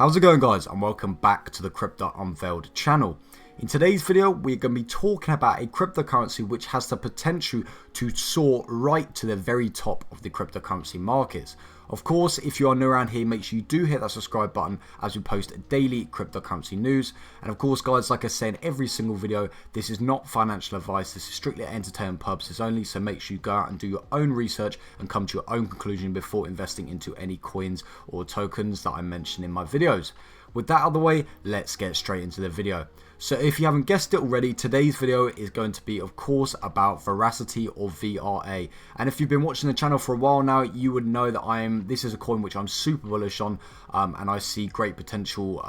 How's it going, guys, and welcome back to the Crypto Unveiled channel. In today's video, we're going to be talking about a cryptocurrency which has the potential to soar right to the very top of the cryptocurrency markets. Of course, if you are new around here, make sure you do hit that subscribe button as we post daily cryptocurrency news. And of course, guys, like I say in every single video, this is not financial advice. This is strictly entertainment purposes only. So make sure you go out and do your own research and come to your own conclusion before investing into any coins or tokens that I mention in my videos. With that out of the way, let's get straight into the video. So if you haven't guessed it already, today's video is going to be, of course, about Verasity or VRA. And if you've been watching the channel for a while now, you would know that this is a coin which I'm super bullish on, and I see great potential,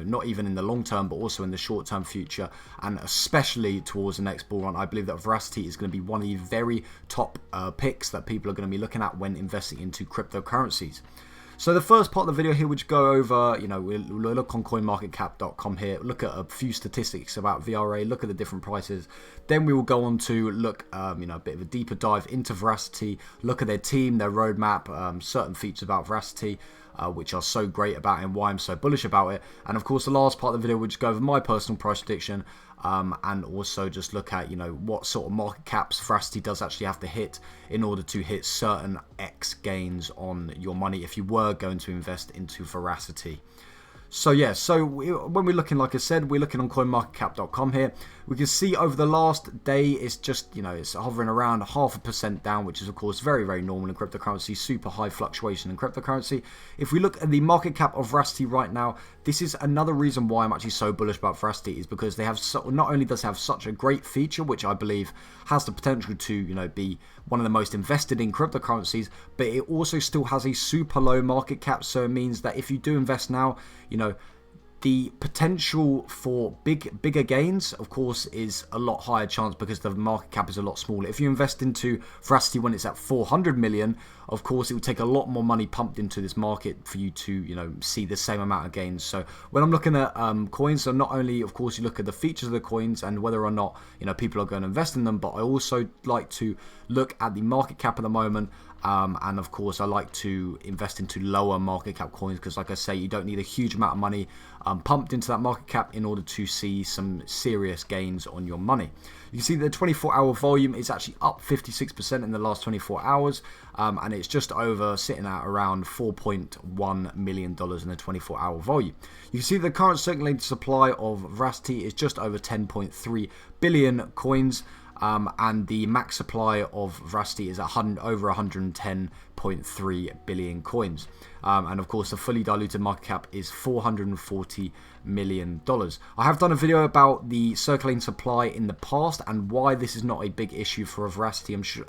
not even in the long term, but also in the short term future, and especially towards the next bull run. I believe that Verasity is going to be one of the very top picks that people are going to be looking at when investing into cryptocurrencies. So the first part of the video here, which go over, we'll look on coinmarketcap.com here, look at a few statistics about VRA, look at the different prices. Then we will go on to look, a bit of a deeper dive into Verasity, look at their team, their roadmap, certain features about Verasity, which are so great about it and why I'm so bullish about it. And of course, the last part of the video, which go over my personal price prediction, and also just look at what sort of market caps Verasity does actually have to hit in order to hit certain X gains on your money if you were going to invest into Verasity. So yeah, when we're looking, like I said, we're looking on coinmarketcap.com here. We can see over the last day, it's just, it's hovering around 0.5% down, which is of course very, very normal in cryptocurrency, super high fluctuation in cryptocurrency. If we look at the market cap of Verasity right now, this is another reason why I'm actually so bullish about Verasity, is because they have not only does it have such a great feature, which I believe has the potential to, be one of the most invested in cryptocurrencies, but it also still has a super low market cap. So it means that if you do invest now, the potential for bigger gains, of course, is a lot higher chance because the market cap is a lot smaller. If you invest into Verasity when it's at 400 million, of course, it would take a lot more money pumped into this market for you to, see the same amount of gains. So when I'm looking at coins, so not only, of course, you look at the features of the coins and whether or not, people are going to invest in them, but I also like to look at the market cap at the moment. And of course, I like to invest into lower market cap coins because, like I say, you don't need a huge amount of money pumped into that market cap in order to see some serious gains on your money. You can see the 24-hour volume is actually up 56% in the last 24 hours, and it's just over, sitting at around $4.1 million in the 24-hour volume. You can see the current circulating supply of Verasity is just over 10.3 billion coins. And the max supply of Verasity is over 110.3 billion coins. And of course, the fully diluted market cap is $440 million. I have done a video about the circulating supply in the past and why this is not a big issue for Verasity. I'm sure.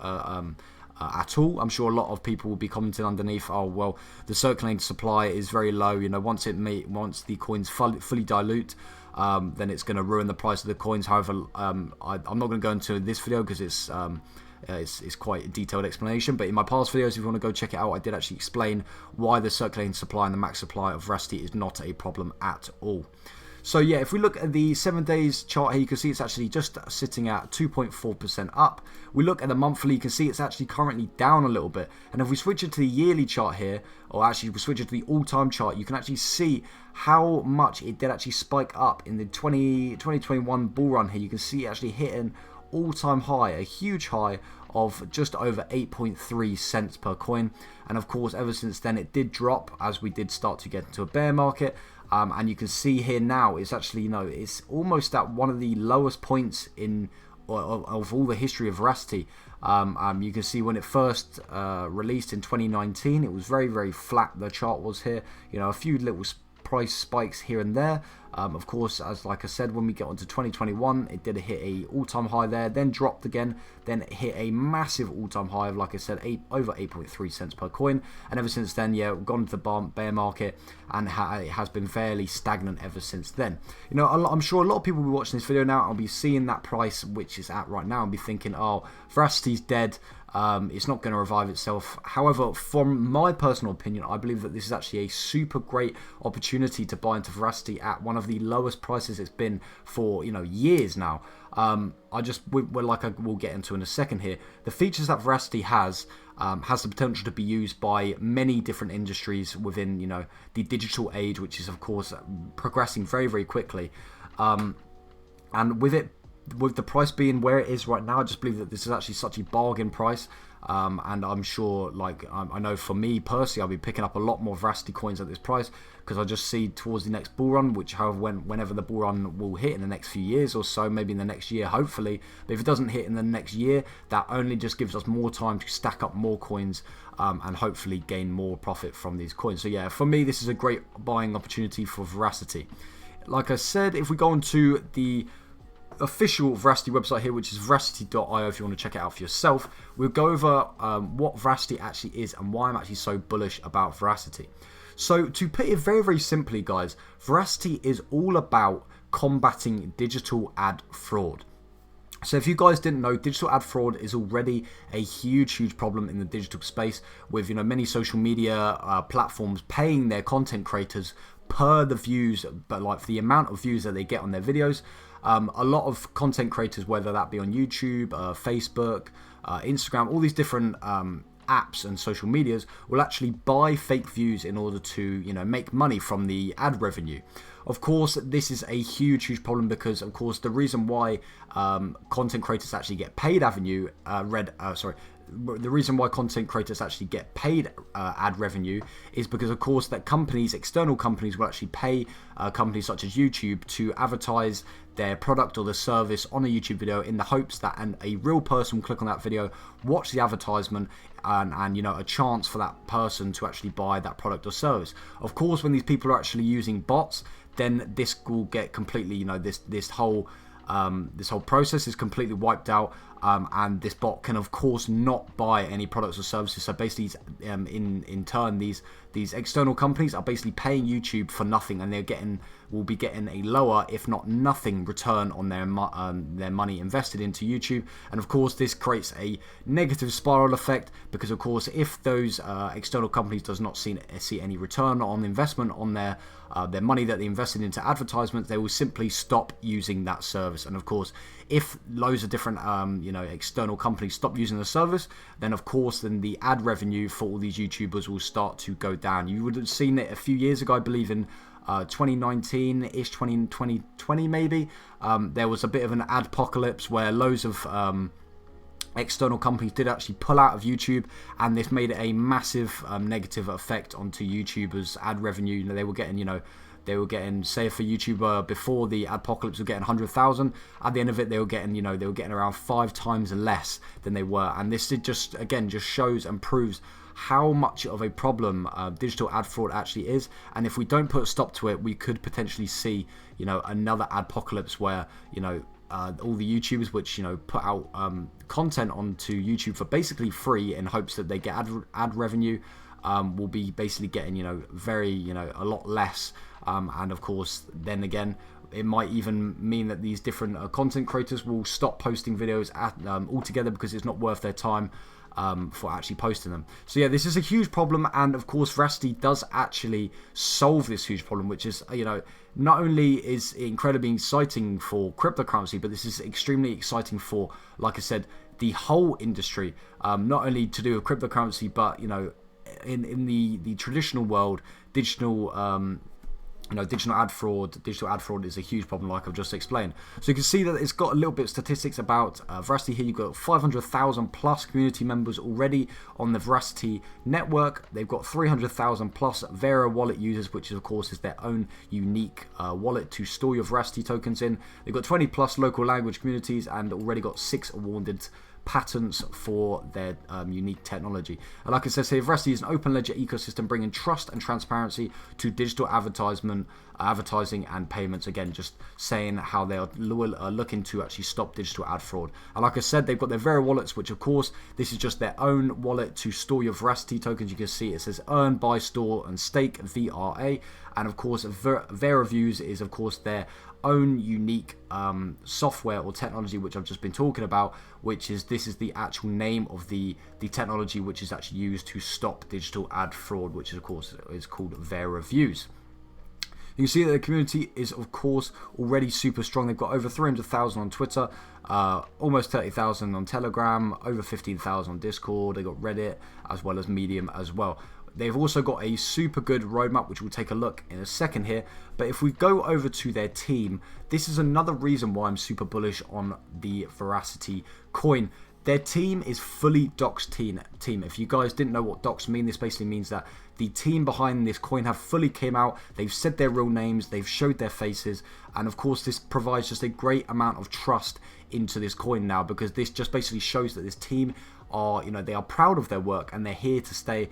At all. I'm sure a lot of people will be commenting underneath, oh well, the circulating supply is very low, once the coins fully dilute, then it's going to ruin the price of the coins. However, I'm not going to go into this video because it's quite a detailed explanation, but in my past videos, if you want to go check it out, I did actually explain why the circulating supply and the max supply of Verasity is not a problem at all. So yeah, if we look at the 7 days chart here, you can see it's actually just sitting at 2.4% up. We look at the monthly, you can see it's actually currently down a little bit. And if we switch it to the yearly chart here, or actually if we switch it to the all-time chart, you can actually see how much it did actually spike up in the 2021 bull run here. You can see it actually hitting all-time high, a huge high of just over 8.3 cents per coin. And of course, ever since then, it did drop as we did start to get into a bear market. And you can see here now, it's actually, it's almost at one of the lowest points of all the history of Verasity. You can see when it first released in 2019, it was very, very flat. The chart was here, a few little price spikes here and there. Of course, like I said, when we get onto 2021, it did hit a all-time high there, then dropped again, then it hit a massive all-time high of, like I said, over 8.3 cents per coin. And ever since then, yeah, we've gone to the bear market, and it has been fairly stagnant ever since then. I'm sure a lot of people will be watching this video now and will be seeing that price which is at right now and be thinking, oh, Veracity's dead. It's not going to revive itself. However, from my personal opinion, I believe that this is actually a super great opportunity to buy into Verasity at one of the lowest prices it's been for, you know, years now. We'll get into in a second here. The features that Verasity has the potential to be used by many different industries within, you know, the digital age, which is of course progressing very, very quickly. And with the price being where it is right now, I just believe that this is actually such a bargain price. And I'm sure, like, I know for me personally, I'll be picking up a lot more Verasity coins at this price, because I just see towards the next bull run, which however whenever the bull run will hit in the next few years or so, maybe in the next year hopefully, but if it doesn't hit in the next year, that only just gives us more time to stack up more coins and hopefully gain more profit from these coins. So yeah, for me this is a great buying opportunity for Verasity. Like I said, if we go on to the official Verasity website here, which is verasity.io, if you want to check it out for yourself, we'll go over what Verasity actually is and why I'm actually so bullish about Verasity. So to put it very, very simply, guys, Verasity is all about combating digital ad fraud. So if you guys didn't know, digital ad fraud is already a huge problem in the digital space, with, you know, many social media platforms paying their content creators per the views, but like for the amount of views that they get on their videos. A lot of content creators, whether that be on YouTube, Facebook, Instagram, all these different apps and social medias, will actually buy fake views in order to, you know, make money from the ad revenue. Of course, this is a huge problem, because of course the reason why content creators actually get paid the reason why content creators actually get paid ad revenue is because, of course, that external companies will actually pay companies such as YouTube to advertise their product or the service on a YouTube video, in the hopes that a real person will click on that video, watch the advertisement, and you know, a chance for that person to actually buy that product or service. Of course, when these people are actually using bots, then this will get completely, you know, this whole process is completely wiped out, and this bot can of course not buy any products or services. So basically, in turn, these external companies are basically paying YouTube for nothing, and will be getting a lower, if not nothing, return on their money invested into YouTube. And of course, this creates a negative spiral effect, because of course, if those external companies does not see any return on investment on their money that they invested into advertisements, they will simply stop using that service. And of course, if loads of different external companies stop using the service, then of course the ad revenue for all these YouTubers will start to go down. You would have seen it a few years ago, I believe in 2019-ish, 2020 maybe. There was a bit of an adpocalypse where loads of external companies did actually pull out of YouTube, and this made a massive negative effect onto YouTubers' ad revenue. They were getting, say for YouTuber before the adpocalypse, were getting 100,000. At the end of it, they were getting around 5 times less than they were. And this just shows and proves how much of a problem digital ad fraud actually is. And if we don't put a stop to it, we could potentially see, you know, another adpocalypse where, you know, all the YouTubers which, you know, put out content onto YouTube for basically free in hopes that they get ad revenue, will be basically getting, you know, a lot less. And of course, then again, it might even mean that these different content creators will stop posting videos altogether, because it's not worth their time for actually posting them. So yeah, this is a huge problem, and of course Verasity does actually solve this huge problem, which is, you know, not only is it incredibly exciting for cryptocurrency, but this is extremely exciting for, like I said, the whole industry, not only to do with cryptocurrency, but, you know, in the traditional world, digital ad fraud is a huge problem, like I've just explained. So you can see that it's got a little bit of statistics about Verasity here. You've got 500,000 plus community members already on the Verasity network. They've got 300,000 plus Vera wallet users, which of course is their own unique wallet to store your Verasity tokens in. They've got 20 plus local language communities, and already got 6 awarded patents for their unique technology. And like I said, Verasity is an open ledger ecosystem bringing trust and transparency to digital advertising and payments. Again, just saying how they are looking to actually stop digital ad fraud. And like I said, they've got their Vera wallets, which of course, this is just their own wallet to store your Verasity tokens. You can see it says earn, buy, store, and stake VRA. And of course, Verasity is of course their own unique software or technology, which I've just been talking about, which is this is the actual name of the technology which is actually used to stop digital ad fraud, which is of course is called Verasity. You can see that the community is of course already super strong. They've got over 300,000 on Twitter, almost 30,000 on Telegram, over 15,000 on Discord. They've got Reddit as well as Medium as well. They've also got a super good roadmap, which we'll take a look in a second here. But if we go over to their team, this is another reason why I'm super bullish on the Verasity coin. Their team is fully doxed team. If you guys didn't know what doxed mean, this basically means that the team behind this coin have fully came out, they've said their real names, they've showed their faces, and of course this provides just a great amount of trust into this coin now, because this just basically shows that this team are, they are proud of their work and they're here to stay.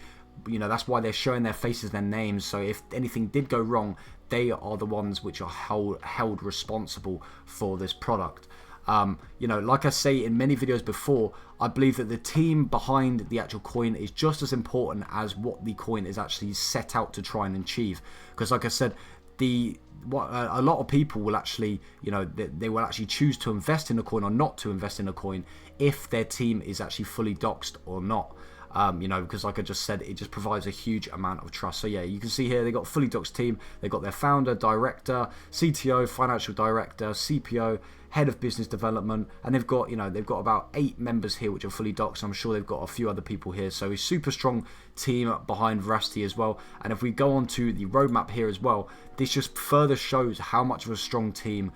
That's why they're showing their faces, their names, so if anything did go wrong, they are the ones which are held responsible for this product. Like I say in many videos before, I believe that the team behind the actual coin is just as important as what the coin is actually set out to try and achieve. Because like I said, a lot of people will actually, they will actually choose to invest in a coin or not to invest in a coin if their team is actually fully doxed or not. Because like I just said, it just provides a huge amount of trust. So yeah, you can see here they got fully doxed team. They got their founder, director, CTO, financial director, CPO, head of business development, and they've got about 8 members here which are fully doxed. I'm sure they've got a few other people here. So a super strong team behind Verasity as well. And if we go on to the roadmap here as well, this just further shows how much of a strong team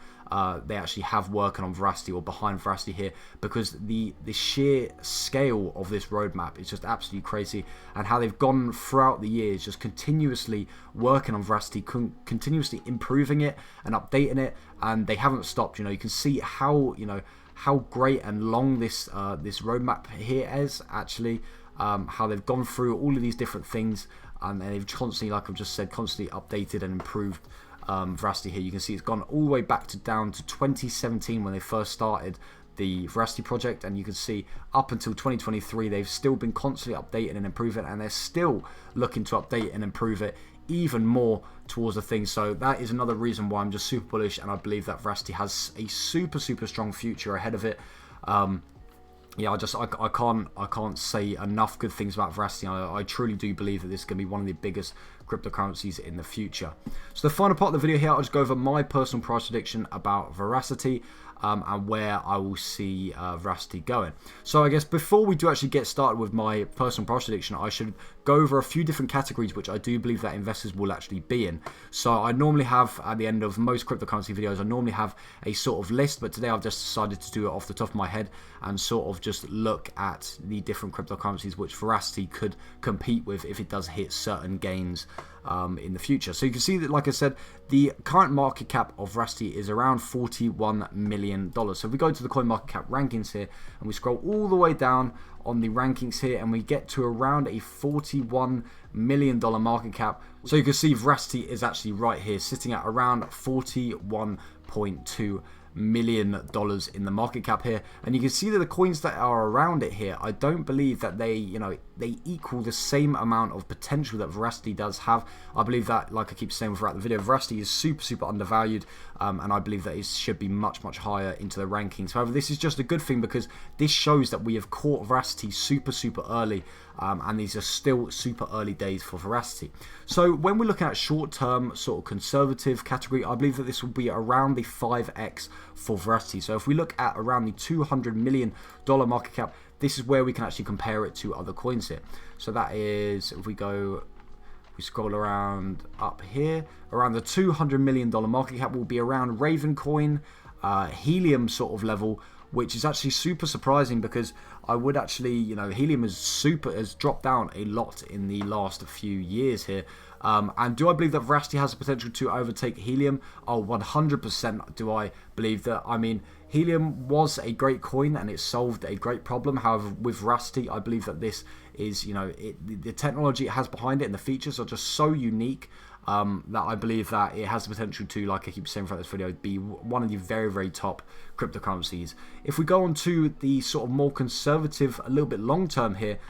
they actually have working on Verasity or behind Verasity here, because the sheer scale of this roadmap is just absolutely crazy, and how they've gone throughout the years just continuously working on Verasity, continuously improving it and updating it, and they haven't stopped. You can see how great and long this roadmap here is actually, how they've gone through all of these different things, and they've constantly, like I've just said, constantly updated and improved Verasity here. You can see it's gone all the way back down to 2017 when they first started the Verasity project, and you can see up until 2023 they've still been constantly updating and improving, and they're still looking to update and improve it even more towards the thing. So that is another reason why I'm just super bullish, and I believe that Verasity has a super strong future ahead of it. I can't say enough good things about Verasity. I truly do believe that this is going to be one of the biggest cryptocurrencies in the future. So the final part of the video here, I'll just go over my personal price prediction about Verasity, and where I will see Verasity going. So I guess before we do actually get started with my personal price prediction, I should go over a few different categories which I do believe that investors will actually be in. So I normally have, at the end of most cryptocurrency videos, I normally have a sort of list, but today I've just decided to do it off the top of my head and sort of just look at the different cryptocurrencies which Verasity could compete with if it does hit certain gains in the future. So you can see that, like I said, the current market cap of Verasity is around $41 million. So if we go to the coin market cap rankings here and we scroll all the way down on the rankings here, and we get to around a $41 million market cap. So you can see Verasity is actually right here, sitting at around $41.2 million in the market cap here, and you can see that the coins that are around it here, I don't believe that they equal the same amount of potential that Verasity does have. I believe that, like I keep saying throughout the video, Verasity is super undervalued, and I believe that it should be much higher into the rankings. However, this is just a good thing because this shows that we have caught Verasity super early, and these are still super early days for Verasity. So when we're looking at short-term sort of conservative category, I believe that this will be around the 5x for Verasity. So if we look at around the $200 million market cap, this is where we can actually compare it to other coins here. So that is, if we scroll around up here, around the $200 million market cap will be around Ravencoin, Helium sort of level, which is actually super surprising because I would actually, Helium has dropped down a lot in the last few years here. And do I believe that Verasity has the potential to overtake Helium? Oh, 100% do I believe that. I mean, Helium was a great coin and it solved a great problem. However, with Verasity, I believe that this is, the technology it has behind it and the features are just so unique that I believe that it has the potential to, like I keep saying throughout this video, be one of the very top cryptocurrencies. If we go on to the sort of more conservative, a little bit long term here,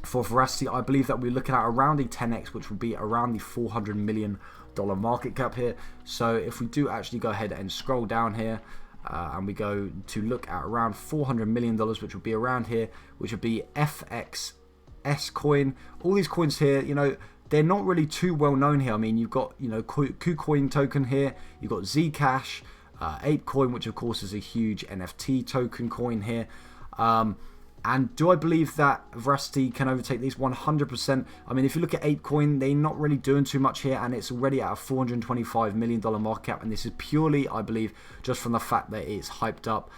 For Verasity, I believe that we're looking at around a 10x, which would be around the $400 million market cap here. So if we do actually go ahead and scroll down here, and we go to look at around $400 million, which would be around here, which would be FXS coin. All these coins here, you know, they're not really too well known here. I mean, you've got, you know, KuCoin token here, you've got Zcash, ApeCoin, which of course is a huge NFT token coin here. And do I believe that Verasity can overtake these? 100%. I mean, if you look at ApeCoin, they're not really doing too much here, and it's already at a $425 million market cap. And this is purely, I believe, just from the fact that it's hyped up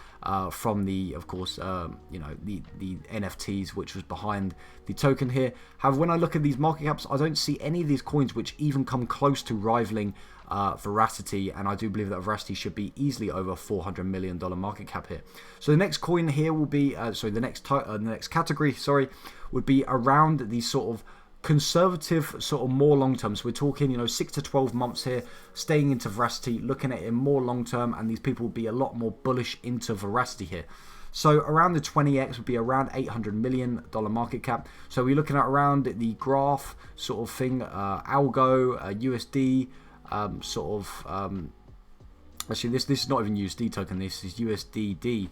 from the, of course, you know, the NFTs, which was behind the token here. However, when I look at these market caps, I don't see any of these coins which even come close to rivaling Verasity, and I do believe that Verasity should be easily over $400 million market cap here. So the next coin here will be, the next category, would be around the sort of conservative, sort of more long term. So we're talking, you know, 6 to 12 months here, staying into Verasity, looking at it more long term, and these people will be a lot more bullish into Verasity here. So around the 20x would be around $800 million market cap. So we're looking at around the graph sort of thing, algo, USD. Actually this is not even USD token, this is USDD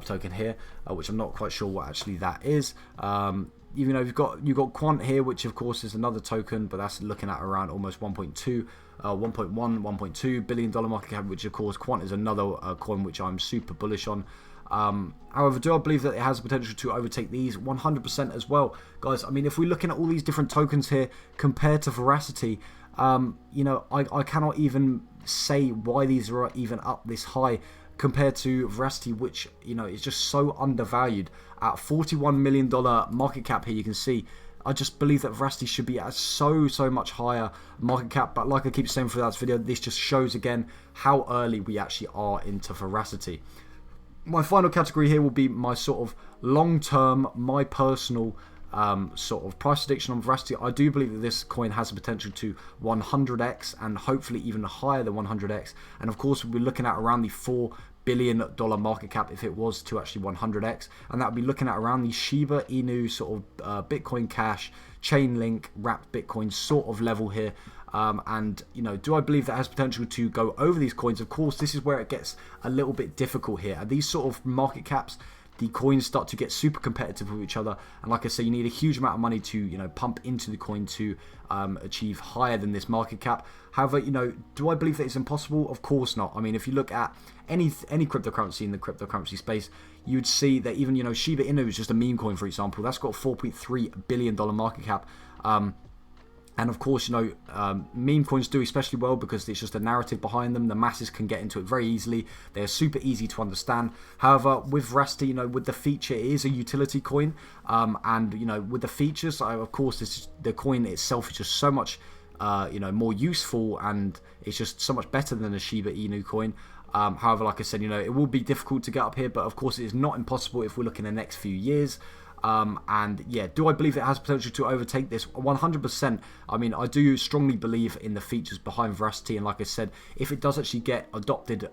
token here, which I'm not quite sure what actually that is. Even though you've got Quant here, which of course is another token, but that's looking at around almost 1.2 billion dollar market cap, which of course Quant is another coin which I'm super bullish on. However, do I believe that it has the potential to overtake these? 100% as well, guys. I mean, if we're looking at all these different tokens here compared to Verasity, you know, I cannot even say why these are even up this high compared to Verasity, which, you know, is just so undervalued at $41 million market cap here. You can see, I just believe that Verasity should be at so much higher market cap. But like I keep saying for that video, this just shows again how early we actually are into Verasity. My final category here will be my sort of long-term, my personal sort of price prediction on Verasity. I do believe that this coin has the potential to 100x and hopefully even higher than 100x. And of course, we'll be looking at around the $4 billion market cap if it was to actually 100x. And that would be looking at around the Shiba Inu sort of Bitcoin Cash, Chainlink, wrapped Bitcoin sort of level here. And, you know, do I believe that has potential to go over these coins? Of course, this is where it gets a little bit difficult here. At these sort of market caps, the coins start to get super competitive with each other, and like I say, you need a huge amount of money to, you know, pump into the coin to achieve higher than this market cap. However, you know, do I believe that it's impossible? Of course not. I mean, if you look at any cryptocurrency in the cryptocurrency space, you'd see that even, you know, Shiba Inu is just a meme coin, for example. That's got $4.3 billion market cap. And of course, you know, meme coins do especially well because it's just a narrative behind them. The masses can get into it very easily. They're super easy to understand. However, with Verasity, you know, with the feature, it is a utility coin. And, you know, with the features, of course, the coin itself is just so much, you know, more useful, and it's just so much better than a Shiba Inu coin. However, like I said, you know, it will be difficult to get up here, but of course, it is not impossible if we're looking at the next few years. And yeah, do I believe it has potential to overtake this? 100%. I mean, I do strongly believe in the features behind Verasity, and like I said, if it does actually get adopted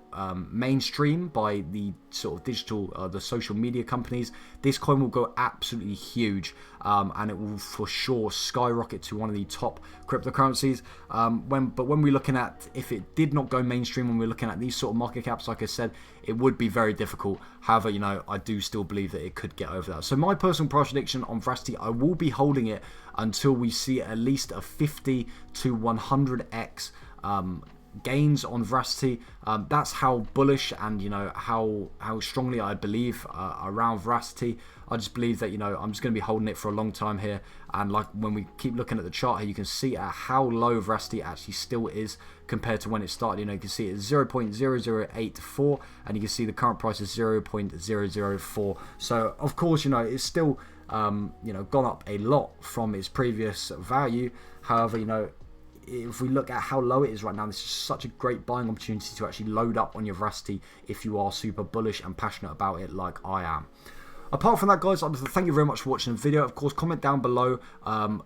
mainstream by the sort of digital, the social media companies, this coin will go absolutely huge, and it will for sure skyrocket to one of the top cryptocurrencies. But when we're looking at, if it did not go mainstream, when we're looking at these sort of market caps, like I said, it would be very difficult. However, you know, I do still believe that it could get over that. So my personal price prediction on Verasity, I will be holding it until we see at least a 50 to 100x gains on Verasity. That's how bullish and, you know, how strongly I believe around Verasity. I just believe that, you know, I'm just going to be holding it for a long time here. And like when we keep looking at the chart here, you can see how low Verasity actually still is compared to when it started. You know, you can see it's 0.0084, and you can see the current price is 0.004. So of course, you know, it's still you know, gone up a lot from its previous value. However, you know, if we look at how low it is right now, this is such a great buying opportunity to actually load up on your Verasity if you are super bullish and passionate about it like I am. Apart from that, guys, I'd like to thank you very much for watching the video. Of course, comment down below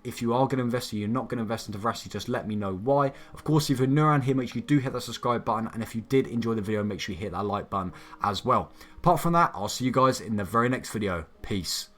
if you are going to invest or you're not going to invest into Verasity. Just let me know why. Of course, if you're new around here, make sure you do hit that subscribe button. And if you did enjoy the video, make sure you hit that like button as well. Apart from that, I'll see you guys in the very next video. Peace.